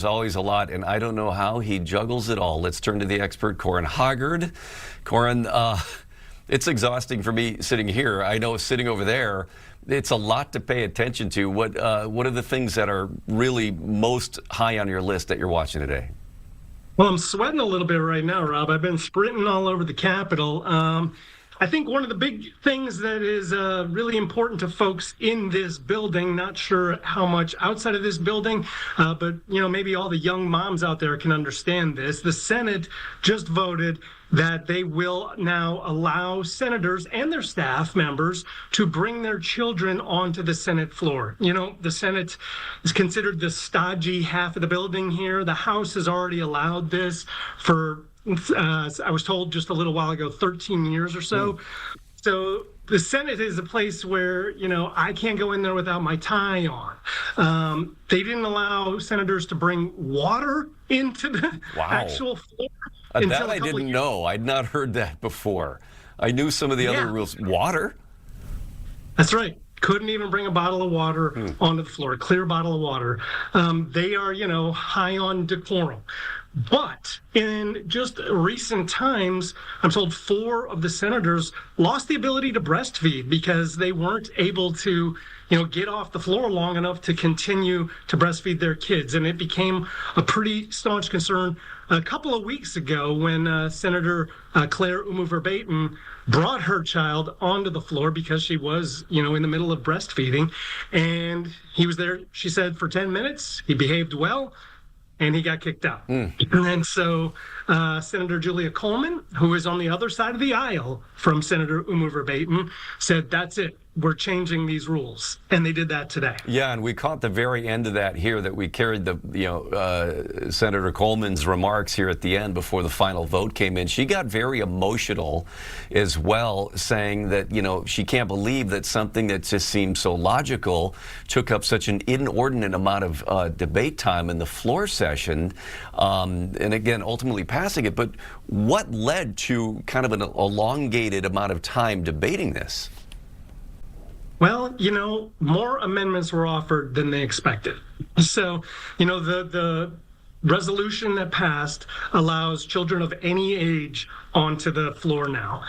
There's always a lot, and I don't know how he juggles it all. Let's turn to the expert, Corin Hoggard. Corin, it's exhausting for me sitting here. I know sitting over there, it's a lot to pay attention to. What are the things that are really most high on your list that you're watching today? Well, I'm sweating a little bit right now, Rob. I've been sprinting all over the Capitol. I think one of the big things that is really important to folks in this building, not sure how much outside of this building, but maybe all the young moms out there can understand this. The Senate just voted that they will now allow senators and their staff members to bring their children onto the Senate floor. The Senate is considered the stodgy half of the building here. The House has already allowed this for I was told just a little while ago, 13 years or so. So the Senate is a place where, I can't go in there without my tie on. They didn't allow senators to bring water into the actual floor. That I didn't know. I'd not heard that before. I knew some of the other rules. Water? That's right. Couldn't even bring a bottle of water onto the floor, a clear bottle of water. They are, high on decorum. But in just recent times, I'm told 4 of the senators lost the ability to breastfeed because they weren't able to, get off the floor long enough to continue to breastfeed their kids. And it became a pretty staunch concern a couple of weeks ago when Senator Claire Verbatim brought her child onto the floor because she was, in the middle of breastfeeding. And he was there, she said, for 10 minutes. He behaved well. And he got kicked out. And then so Senator Julia Coleman, who is on the other side of the aisle from Senator Verbatim, said, that's it. We're changing these rules. And they did that today. Yeah, and we caught the very end of that here, that we carried the, Senator Coleman's remarks here at the end before the final vote came in. She got very emotional as well, saying that, she can't believe that something that just seemed so logical took up such an inordinate amount of debate time in the floor session. And again, ultimately passing it. But what led to kind of an elongated amount of time debating this? Well, more amendments were offered than they expected. So, the resolution that passed allows children of any age onto the floor now.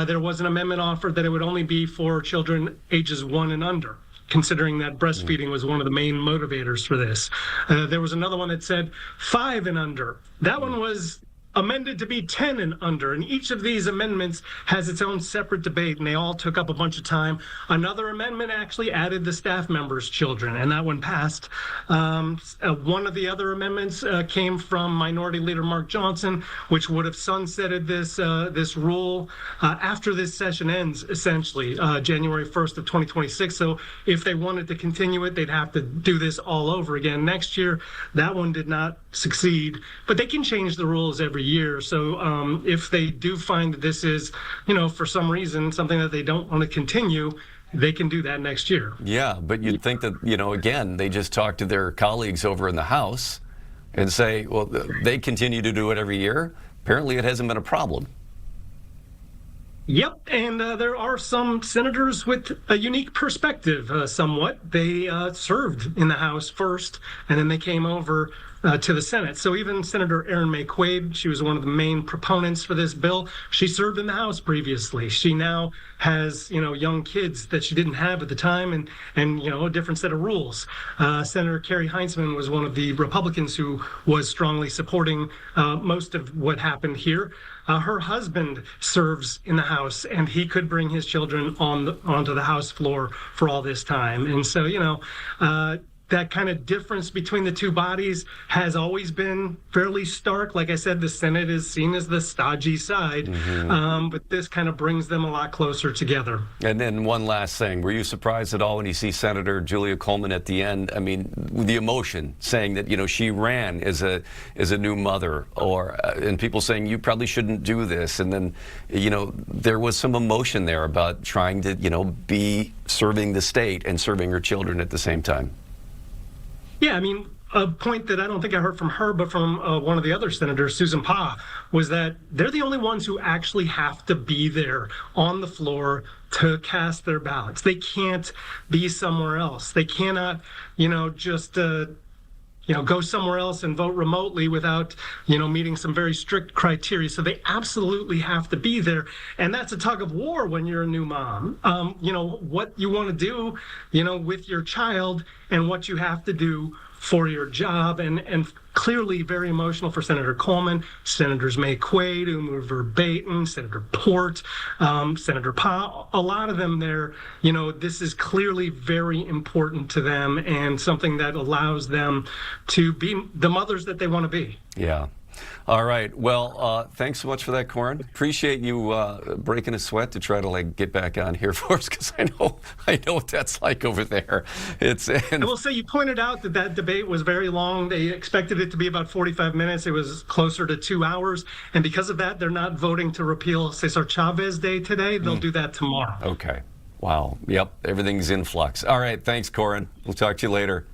There was an amendment offered that it would only be for children ages 1 and under, considering that breastfeeding was one of the main motivators for this. There was another one that said 5 and under. That one was amended to be 10 and under, and each of these amendments has its own separate debate, and they all took up a bunch of time. Another amendment actually added the staff members' children, and that one passed. One of the other amendments came from Minority Leader Mark Johnson, which would have sunsetted this rule after this session ends, essentially, January 1st of 2026. So if they wanted to continue it, they'd have to do this all over again next year. That one did not succeed, but they can change the rules every year. So if they do find that this is, for some reason, something that they don't want to continue, they can do that next year. Yeah, but you'd think that, again, they just talk to their colleagues over in the House and say, well, they continue to do it every year. Apparently it hasn't been a problem. Yep, and there are some senators with a unique perspective, somewhat. They served in the House first, and then they came over to the Senate. So even Senator Erin May Quaid, she was one of the main proponents for this bill. She served in the House previously. She now has, young kids that she didn't have at the time, and a different set of rules. Senator Kerry Heintzman was one of the Republicans who was strongly supporting most of what happened here. Her husband serves in the House, and he could bring his children onto the House floor for all this time. And so, that kind of difference between the two bodies has always been fairly stark. Like I said, the Senate is seen as the stodgy side, but this kind of brings them a lot closer together. And then one last thing. Were you surprised at all when you see Senator Julia Coleman at the end? I mean, the emotion, saying that, she ran as a new mother, and people saying you probably shouldn't do this. And then, there was some emotion there about trying to, be serving the state and serving her children at the same time. Yeah, I mean, a point that I don't think I heard from her, but from one of the other senators, Susan Pah, was that they're the only ones who actually have to be there on the floor to cast their ballots. They can't be somewhere else. They cannot, just go somewhere else and vote remotely without, meeting some very strict criteria. So they absolutely have to be there. And that's a tug of war when you're a new mom. What you want to do, with your child and what you have to do for your job, and clearly very emotional for Senator Coleman, Senators May Quaid, Uma Verbatim, Senator Port, Senator Pa, a lot of them there, this is clearly very important to them and something that allows them to be the mothers that they want to be. Yeah. All right. Well, thanks so much for that, Corin. Appreciate you breaking a sweat to try to get back on here for us, because I know what that's like over there. I will say, you pointed out that debate was very long. They expected it to be about 45 minutes. It was closer to 2 hours, and because of that, they're not voting to repeal Cesar Chavez Day today. They'll do that tomorrow. Okay. Wow. Yep. Everything's in flux. All right. Thanks, Corin. We'll talk to you later.